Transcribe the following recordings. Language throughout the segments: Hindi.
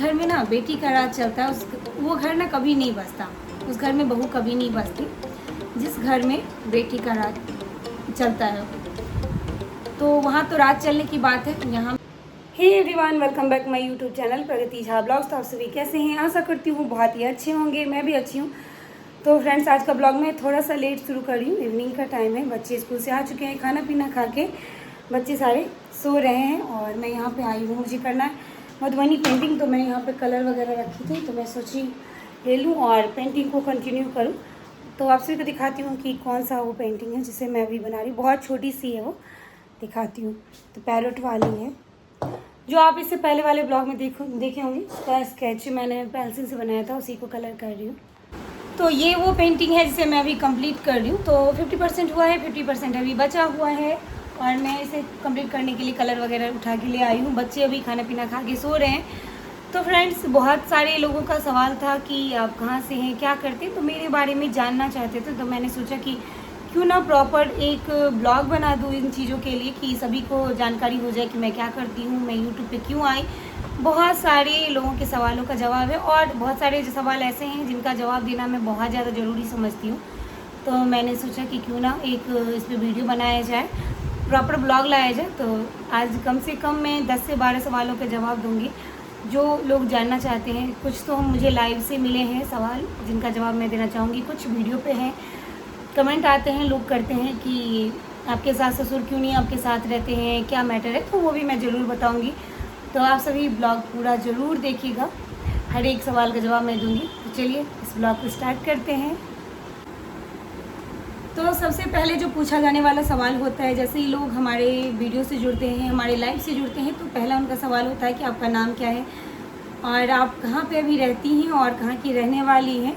घर में ना बेटी का राज चलता है, उस वो घर ना कभी नहीं बसता, उस घर में बहू कभी नहीं बसती। जिस घर में बेटी का राज चलता है तो वहाँ तो राज चलने की बात है। यहाँ hey everyone, welcome back my YouTube channel Pragati Jha blogs. तो आप सभी कैसे हैं? आशा करती हूँ बहुत ही अच्छे होंगे, मैं भी अच्छी हूँ। तो फ्रेंड्स, आज का ब्लॉग मैं थोड़ा सा लेट शुरू कर रही हूँ। इवनिंग का टाइम है, बच्चे स्कूल से आ चुके हैं, खाना पीना खा के बच्चे सारे सो रहे हैं और मैं यहाँ पे आई हूँ। मुझे करना है मधुबनी पेंटिंग, तो मैं यहाँ पे कलर वगैरह रखी थी तो मैं सोची ले लूँ और पेंटिंग को कंटिन्यू करूँ। तो आप सभी को दिखाती हूँ कि कौन सा वो पेंटिंग है जिसे मैं अभी बना रही हूँ। बहुत छोटी सी है वो, दिखाती हूँ। तो पैरोट वाली है जो आप इससे पहले वाले ब्लॉग में देखे होंगे। उसका स्केच मैंने पेंसिल से बनाया था, उसी को कलर कर रही हूँ। तो ये वो पेंटिंग है जिसे मैं अभी कंप्लीट कर रही हूँ। तो 50% हुआ है, 50% अभी बचा हुआ है और मैं इसे कंप्लीट करने के लिए कलर वगैरह उठा के ले आई हूँ। बच्चे अभी खाना पीना खा के सो रहे हैं। तो फ्रेंड्स, बहुत सारे लोगों का सवाल था कि आप कहाँ से हैं, क्या करते हैं, तो मेरे बारे में जानना चाहते थे। तो मैंने सोचा कि क्यों ना प्रॉपर एक ब्लॉग बना दूँ इन चीज़ों के लिए कि सभी को जानकारी हो जाए कि मैं क्या करती हूँ, मैं यूट्यूब पे क्यों आई। बहुत सारे लोगों के सवालों का जवाब है और बहुत सारे सवाल ऐसे हैं जिनका जवाब देना मैं बहुत ज़्यादा ज़रूरी समझती हूँ। तो मैंने सोचा कि क्यों ना एक इस पर वीडियो बनाया जाए, प्रॉपर ब्लॉग लाया जाए। तो आज कम से कम मैं 10 से 12 सवालों के जवाब दूँगी जो लोग जानना चाहते हैं। कुछ तो मुझे लाइव से मिले हैं सवाल जिनका जवाब मैं देना चाहूँगी, कुछ वीडियो पे हैं, कमेंट आते हैं, लोग करते हैं कि आपके सास ससुर क्यों नहीं आपके साथ रहते हैं, क्या मैटर है, तो वो भी मैं ज़रूर बताऊँगी। तो आप सभी ब्लॉग पूरा ज़रूर देखिएगा, हर एक सवाल का जवाब मैं दूँगी। तो चलिए इस ब्लॉग को स्टार्ट करते हैं। तो सबसे पहले जो पूछा जाने वाला सवाल होता है, जैसे ही लोग हमारे वीडियो से जुड़ते हैं, हमारे लाइव से जुड़ते हैं, तो पहला उनका सवाल होता है कि आपका नाम क्या है और आप कहाँ पे अभी रहती हैं और कहाँ की रहने वाली हैं।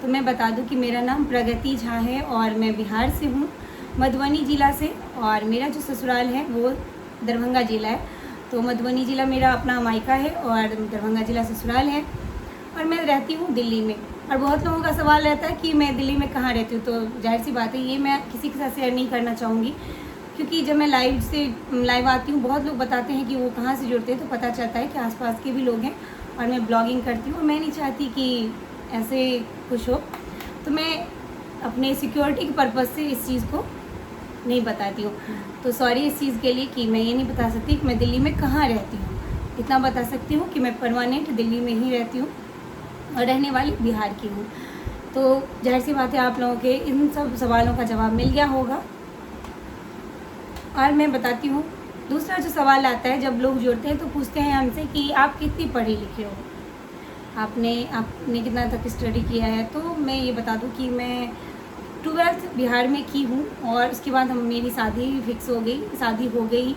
तो मैं बता दूं कि मेरा नाम प्रगति झा है और मैं बिहार से हूँ, मधुबनी ज़िला से। और मेरा जो ससुराल है वो दरभंगा ज़िला है। तो मधुबनी ज़िला मेरा अपना मायका है और दरभंगा ज़िला ससुराल है। और मैं रहती हूँ दिल्ली में। और बहुत लोगों का सवाल रहता है कि मैं दिल्ली में कहाँ रहती हूँ। तो जाहिर सी बात है, ये मैं किसी के साथ शेयर नहीं करना चाहूँगी, क्योंकि जब मैं लाइव आती हूँ बहुत लोग बताते हैं कि वो कहाँ से जुड़ते हैं, तो पता चलता है कि आसपास के भी लोग हैं और मैं ब्लॉगिंग करती हूँ और मैं नहीं चाहती कि ऐसे कुछ हो। तो मैं अपने सिक्योरिटी के पर्पज़ से इस चीज़ को नहीं बताती हूँ। तो सॉरी इस चीज़ के लिए कि मैं ये नहीं बता सकती कि मैं दिल्ली में कहाँ रहती हूँ। इतना बता सकती हूँ कि मैं परमानेंट दिल्ली में ही रहती हूँ और रहने वाली बिहार की हूँ। तो जाहिर सी बात है, आप लोगों के इन सब सवालों का जवाब मिल गया होगा। और मैं बताती हूँ, दूसरा जो सवाल आता है जब लोग जुड़ते हैं तो पूछते हैं हमसे कि आप कितनी पढ़े लिखे हो, आपने कितना तक स्टडी किया है। तो मैं ये बता दूँ कि मैं 12th बिहार में की हूँ और उसके बाद मेरी शादी फिक्स हो गई, शादी हो गई।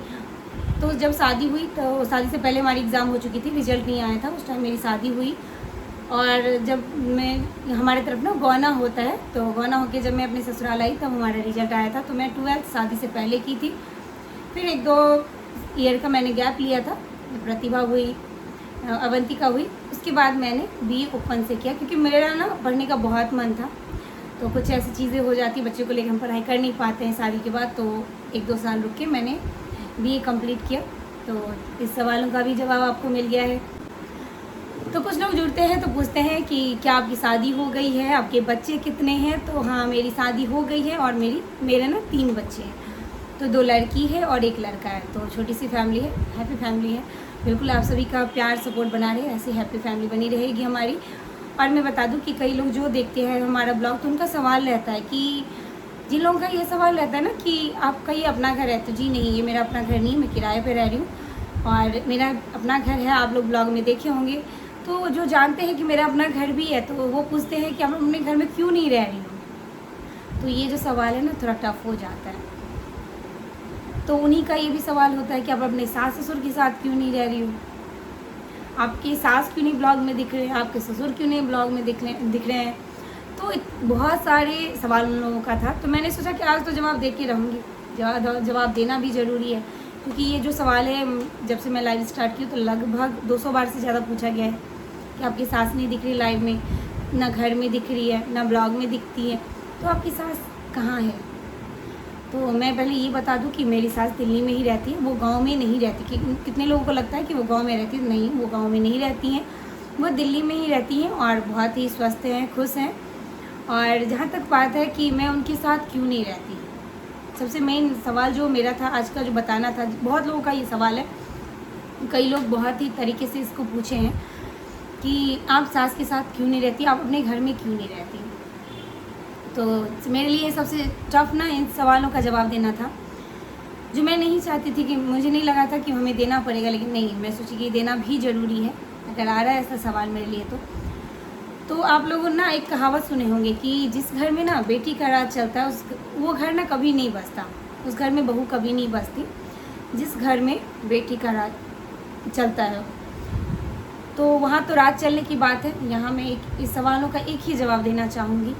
तो जब शादी हुई तो शादी से पहले हमारी एग्ज़ाम हो चुकी थी, रिजल्ट नहीं आया था, उस टाइम मेरी शादी हुई। और जब मैं हमारे तरफ ना गौना होता है, तो गौना होके जब मैं अपने ससुराल आई तब हमारा रिजल्ट आया था। तो मैं 12th शादी से पहले की थी। फिर 1-2 ईयर का मैंने गैप लिया था, प्रतिभा हुई, अवंतिका हुई, उसके बाद मैंने BA ओपन से किया, क्योंकि मेरा ना पढ़ने का बहुत मन था। तो कुछ ऐसी चीज़ें हो जाती, बच्चे को लेकर हम पढ़ाई कर नहीं पाते हैं शादी के बाद, तो 1-2 साल रुक के मैंने BA कंप्लीट किया। तो इस सवालों का भी जवाब आपको मिल गया है। तो कुछ लोग जुड़ते हैं तो पूछते हैं कि क्या आपकी शादी हो गई है, आपके बच्चे कितने हैं। तो हाँ, मेरी शादी हो गई है और मेरे ना 3 बच्चे हैं। तो 2 लड़की है और 1 लड़का है। तो छोटी सी फैमिली है, हैप्पी फैमिली है। बिल्कुल आप सभी का प्यार सपोर्ट बना रहे, ऐसी हैप्पी फैमिली बनी रहेगी हमारी। और मैं बता दूं कि कई लोग जो देखते हैं हमारा ब्लॉग, तो उनका सवाल रहता है कि जिन लोगों का ये सवाल रहता है ना कि आप कहीं अपना घर है, तो जी नहीं, ये मेरा अपना घर नहीं, मैं किराए पे रह रही हूँ और मेरा अपना घर है। आप लोग ब्लॉग में देखे होंगे। तो जो जानते हैं कि मेरा अपना घर भी है, तो वो पूछते हैं कि आप अपने घर में क्यों नहीं रह रही हो। तो ये जो सवाल है ना, थोड़ा टफ हो जाता है। तो उन्हीं का ये भी सवाल होता है कि आप अपने सास ससुर के साथ क्यों नहीं रह रही हो, आपके सास क्यों नहीं ब्लॉग में दिख रहे हैं, आपके ससुर क्यों नहीं ब्लॉग में दिख रहे हैं। तो बहुत सारे सवाल उन लोगों का था। तो मैंने सोचा कि आज तो जवाब दे के रहूँगी, जवाब देना भी ज़रूरी है, क्योंकि ये जो सवाल है जब से मैं लाइव स्टार्ट की तो लगभग 200 बार से ज़्यादा पूछा गया है कि आपकी सास नहीं दिख रही लाइव में, ना घर में दिख रही है, ना ब्लॉग में दिखती है, तो आपकी सास कहाँ है। तो मैं पहले ये बता दूं कि मेरी सास दिल्ली में ही रहती है, वो गांव में नहीं रहती। कि कितने लोगों को लगता है कि वो गांव में रहती है, नहीं, वो गांव में नहीं रहती हैं। वो दिल्ली में ही रहती हैं और बहुत ही स्वस्थ हैं, खुश हैं। और जहाँ तक बात है कि मैं उनके साथ क्यों नहीं रहती, सबसे मेन सवाल जो मेरा था आज का जो बताना था, बहुत लोगों का ये सवाल है, कई लोग बहुत ही तरीके से इसको पूछे हैं कि आप सास के साथ क्यों नहीं रहती, आप अपने घर में क्यों नहीं रहती। तो मेरे लिए सबसे टफ ना इन सवालों का जवाब देना था, जो मैं नहीं चाहती थी, कि मुझे नहीं लगा था कि हमें देना पड़ेगा, लेकिन नहीं, मैं सोची कि देना भी ज़रूरी है अगर आ रहा है ऐसा सवाल मेरे लिए। तो आप लोगों ने ना एक कहावत सुने होंगे कि जिस घर में ना बेटी का राज चलता है वो घर ना कभी नहीं बसता, उस घर में बहू कभी नहीं बसती। जिस घर में बेटी का राज चलता है तो वहाँ तो राज चलने की बात है। यहाँ मैं इस सवालों का एक ही जवाब देना चाहूँगी,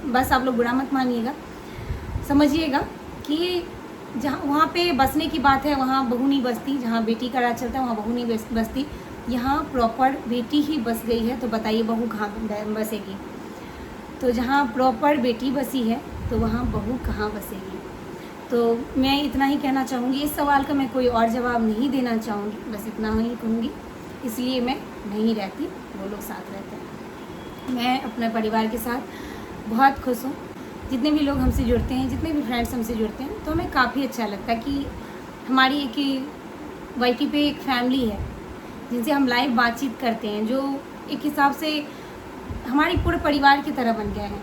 बस आप लोग बुरा मत मानिएगा, समझिएगा कि जहाँ वहाँ पे बसने की बात है वहाँ बहू नहीं बसती, जहाँ बेटी का राज चलता है वहाँ बहू नहीं बसती। यहाँ प्रॉपर बेटी ही बस गई है तो बताइए बहू कहाँ बसेगी। तो जहाँ प्रॉपर बेटी बसी है तो वहाँ बहू कहाँ बसेगी। तो मैं इतना ही कहना चाहूँगी, इस सवाल का मैं कोई और जवाब नहीं देना चाहूँगी, बस इतना ही कहूँगी। इसलिए मैं नहीं रहती, वो लोग साथ रहते हैं। मैं अपने परिवार के साथ बहुत खुश हूँ। जितने भी लोग हमसे जुड़ते हैं, जितने भी फ्रेंड्स हमसे जुड़ते हैं, तो हमें काफ़ी अच्छा लगता है कि हमारी एक वाईटी पे एक फैमिली है जिनसे हम लाइव बातचीत करते हैं, जो एक हिसाब से हमारी पूरे परिवार की तरह बन गया है।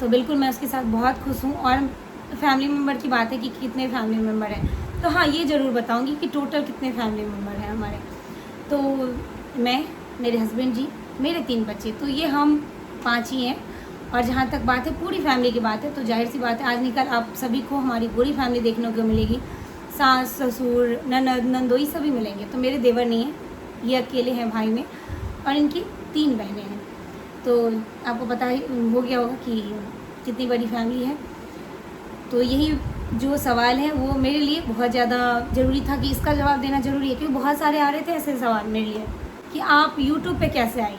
तो बिल्कुल मैं उसके साथ बहुत खुश हूँ। और फैमिली मेम्बर की बात है कि कितने फैमिली मेम्बर हैं, तो हाँ ये ज़रूर बताऊँगी कि टोटल कितने फैमिली मेम्बर हैं हमारे। तो मैं, मेरे हस्बैंड जी, मेरे 3 बच्चे, तो ये हम 5 ही हैं। और जहाँ तक बात है पूरी फैमिली की बात है, तो जाहिर सी बात है आज निकल आप सभी को हमारी पूरी फैमिली देखने को मिलेगी। सास, ससुर, ननद, नंदोई सभी मिलेंगे। तो मेरे देवर नहीं हैं, ये अकेले हैं भाई में, और इनकी 3 बहनें हैं। तो आपको पता ही हो गया होगा कि कितनी बड़ी फैमिली है। तो यही जो सवाल है वो मेरे लिए बहुत ज़्यादा ज़रूरी था कि इसका जवाब देना ज़रूरी है, क्योंकि बहुत सारे आ रहे थे ऐसे सवाल मेरे लिए कि आप यूट्यूब पे कैसे आई।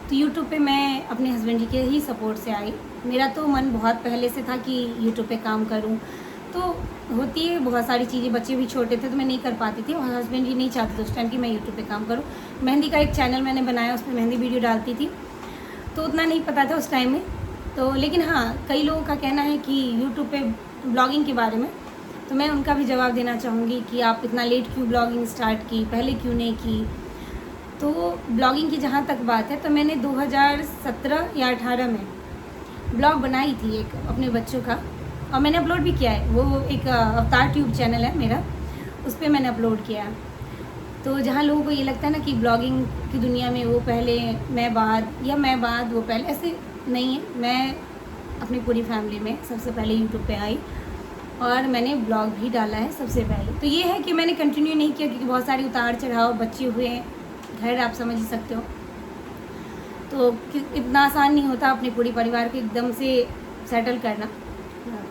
तो यूट्यूब पे मैं अपने हस्बैंड जी के ही सपोर्ट से आई। मेरा तो मन बहुत पहले से था कि यूट्यूब पे काम करूं, तो होती है बहुत सारी चीज़ें, बच्चे भी छोटे थे तो मैं नहीं कर पाती थी, और हस्बैंड जी नहीं चाहते थे उस टाइम कि मैं यूट्यूब पे काम करूं। मेहंदी का एक चैनल मैंने बनाया, उस पर मेहंदी वीडियो डालती थी, तो उतना नहीं पता था उस टाइम में। तो लेकिन हाँ, कई लोगों का कहना है कि यूट्यूब पे ब्लॉगिंग के बारे में, तो मैं उनका भी जवाब देना चाहूँगी कि आप इतना लेट क्यों ब्लॉगिंग स्टार्ट की, पहले क्यों नहीं की। तो ब्लॉगिंग की जहाँ तक बात है, तो मैंने 2017 या 18 में ब्लॉग बनाई थी एक अपने बच्चों का, और मैंने अपलोड भी किया है। वो एक अवतार ट्यूब चैनल है मेरा, उस पर मैंने अपलोड किया। तो जहाँ लोगों को ये लगता है ना कि ब्लॉगिंग की दुनिया में वो पहले मैं बाद, या मैं बाद वो पहले, ऐसे नहीं है। मैं अपनी पूरी फैमिली में सबसे पहले यूट्यूब पे आई और मैंने ब्लॉग भी डाला है सबसे पहले। तो ये है कि मैंने कंटिन्यू नहीं किया, क्योंकि बहुत सारे उतार चढ़ाव, बच्चे हुए हैं, घर आप समझ ही सकते हो। तो इतना आसान नहीं होता अपने पूरी परिवार को एकदम से सेटल करना,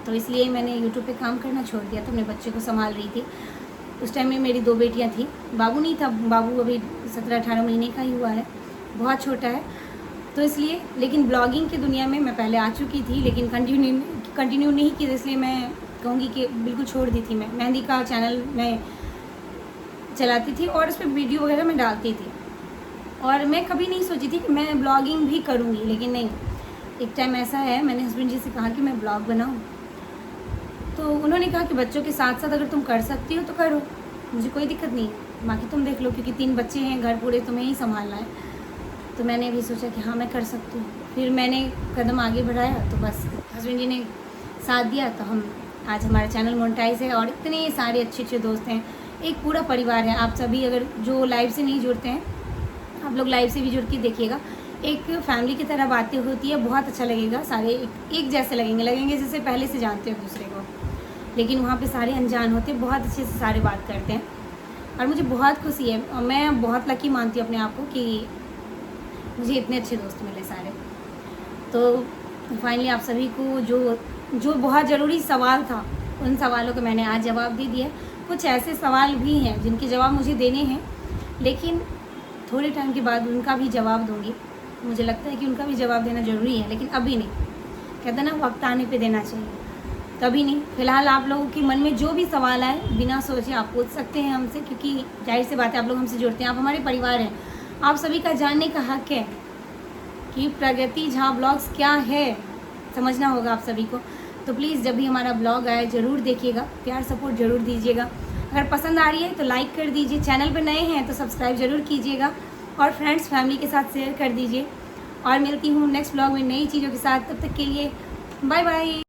तो इसलिए मैंने यूट्यूब पे काम करना छोड़ दिया। तो अपने बच्चे को संभाल रही थी। उस टाइम में मेरी 2 बेटियां थी, बाबू नहीं था, बाबू अभी 17-18 महीने का ही हुआ है, बहुत छोटा है। तो इसलिए, लेकिन ब्लॉगिंग की दुनिया में मैं पहले आ चुकी थी, लेकिन कंटिन्यू नहीं की, इसलिए मैं कहूँगी कि बिल्कुल छोड़ दी थी। मैं मेहंदी का चैनल मैं चलाती थी और उस पर वीडियो वगैरह मैं डालती थी, और मैं कभी नहीं सोची थी कि मैं ब्लॉगिंग भी करूँगी। लेकिन नहीं, एक टाइम ऐसा है, मैंने हस्बैंड जी से कहा कि मैं ब्लॉग बनाऊँ, तो उन्होंने कहा कि बच्चों के साथ साथ अगर तुम कर सकती हो तो करो, मुझे कोई दिक्कत नहीं, बाकी तुम देख लो, क्योंकि 3 बच्चे हैं, घर पूरे तुम्हें ही संभालना है। तो मैंने भी सोचा कि हाँ मैं कर सकती हूँ। फिर मैंने कदम आगे बढ़ाया, तो बस हस्बैंड जी ने साथ दिया, तो हम आज हमारा चैनल मोनेटाइज है, और इतने सारे अच्छे दोस्त हैं, एक पूरा परिवार है। आप सभी अगर जो लाइव से नहीं जुड़ते हैं, आप लोग लाइव से भी जुड़ के देखिएगा, एक फैमिली की तरह बातें होती है, बहुत अच्छा लगेगा। सारे एक जैसे लगेंगे जैसे पहले से जानते हो दूसरे को, लेकिन वहाँ पे सारे अनजान होते हैं, बहुत अच्छे से सारे बात करते हैं, और मुझे बहुत खुशी है, और मैं बहुत लकी मानती हूँ अपने आप को कि मुझे इतने अच्छे दोस्त मिले सारे। तो फाइनली आप सभी को जो बहुत ज़रूरी सवाल था, उन सवालों को मैंने आज जवाब दे दिया। कुछ ऐसे सवाल भी हैं जिनके जवाब मुझे देने हैं, लेकिन थोड़े टाइम के बाद उनका भी जवाब दूंगी। मुझे लगता है कि उनका भी जवाब देना ज़रूरी है, लेकिन अभी नहीं। कहते हैं ना, वक्त आने पे देना चाहिए, तभी नहीं। फिलहाल आप लोगों के मन में जो भी सवाल आए, बिना सोचे आप पूछ सकते हैं हमसे, क्योंकि जाहिर सी बात है आप लोग हमसे जुड़ते हैं, आप हमारे परिवार हैं, आप सभी का जानने का हक है कि प्रगति झा ब्लॉग्स क्या है, समझना होगा आप सभी को। तो प्लीज़ जब भी हमारा ब्लॉग आए ज़रूर देखिएगा, प्यार सपोर्ट ज़रूर दीजिएगा। अगर पसंद आ रही है तो लाइक कर दीजिए, चैनल पर नए हैं तो सब्सक्राइब ज़रूर कीजिएगा और फ्रेंड्स फैमिली के साथ शेयर कर दीजिए। और मिलती हूँ नेक्स्ट ब्लॉग में नई चीज़ों के साथ, तब तक के लिए बाय बाय।